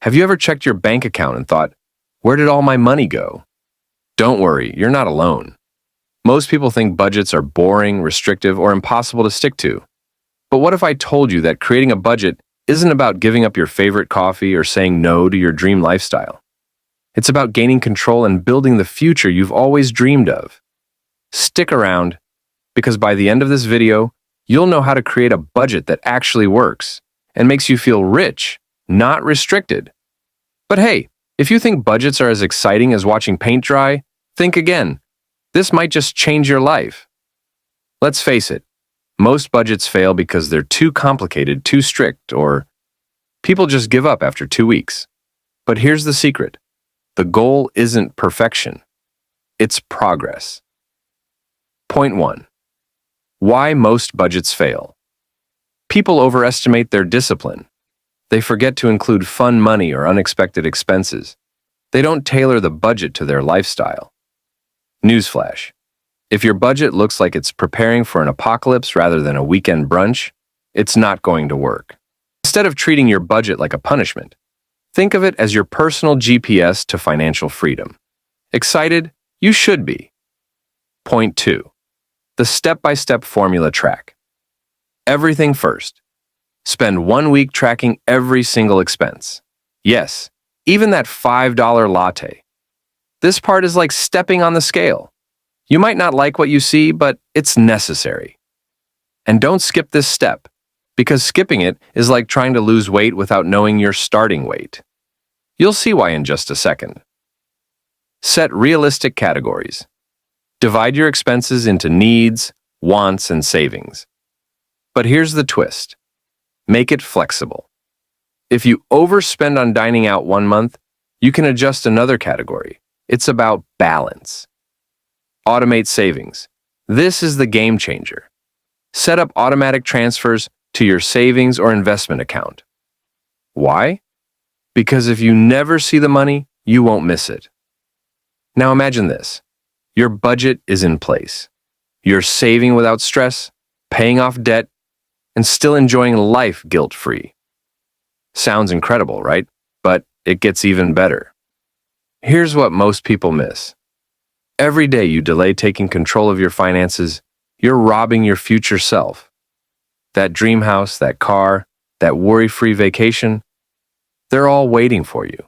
Have you ever checked your bank account and thought, where did all my money go? Don't worry, you're not alone. Most people think budgets are boring, restrictive, or impossible to stick to. But what if I told you that creating a budget isn't about giving up your favorite coffee or saying no to your dream lifestyle? It's about gaining control and building the future you've always dreamed of. Stick around, because by the end of this video, you'll know how to create a budget that actually works and makes you feel rich, not restricted. But hey, if you think budgets are as exciting as watching paint dry, think again. This might just change your life. Let's face it, most budgets fail because they're too complicated, too strict, or people just give up after 2 weeks. But here's the secret. The goal isn't perfection. It's progress. Point 1. Why most budgets fail. People overestimate their discipline. They forget to include fun money or unexpected expenses. They don't tailor the budget to their lifestyle. Newsflash. If your budget looks like it's preparing for an apocalypse rather than a weekend brunch, it's not going to work. Instead of treating your budget like a punishment, think of it as your personal GPS to financial freedom. Excited? You should be. Point 2. The step-by-step formula track. Everything first. Spend 1 week tracking every single expense. Yes, even that $5 latte. This part is like stepping on the scale. You might not like what you see, but it's necessary. And don't skip this step, because skipping it is like trying to lose weight without knowing your starting weight. You'll see why in just a second. Set realistic categories. Divide your expenses into needs, wants, and savings. But here's the twist. Make it flexible. If you overspend on dining out 1 month, you can adjust another category. It's about balance. Automate savings. This is the game changer. Set up automatic transfers to your savings or investment account. Why? Because if you never see the money, you won't miss it. Now imagine this. Your budget is in place. You're saving without stress, paying off debt, and still enjoying life guilt-free. Sounds incredible, right? But it gets even better. Here's what most people miss. Every day you delay taking control of your finances, you're robbing your future self. That dream house, that car, that worry-free vacation, they're all waiting for you.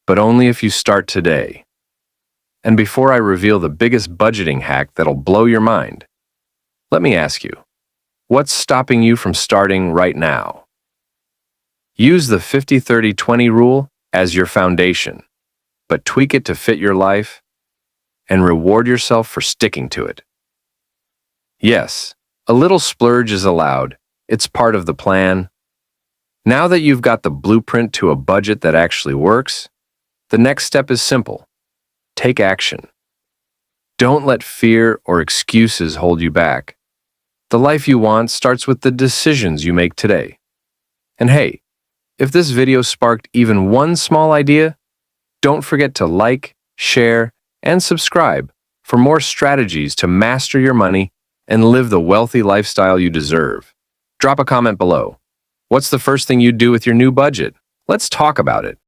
But only if you start today. And before I reveal the biggest budgeting hack that'll blow your mind, let me ask you, what's stopping you from starting right now? Use the 50-30-20 rule as your foundation, but tweak it to fit your life and reward yourself for sticking to it. Yes, a little splurge is allowed. It's part of the plan. Now that you've got the blueprint to a budget that actually works, the next step is simple. Take action. Don't let fear or excuses hold you back. The life you want starts with the decisions you make today. And hey, if this video sparked even one small idea, don't forget to like, share, and subscribe for more strategies to master your money and live the wealthy lifestyle you deserve. Drop a comment below. What's the first thing you'd do with your new budget? Let's talk about it.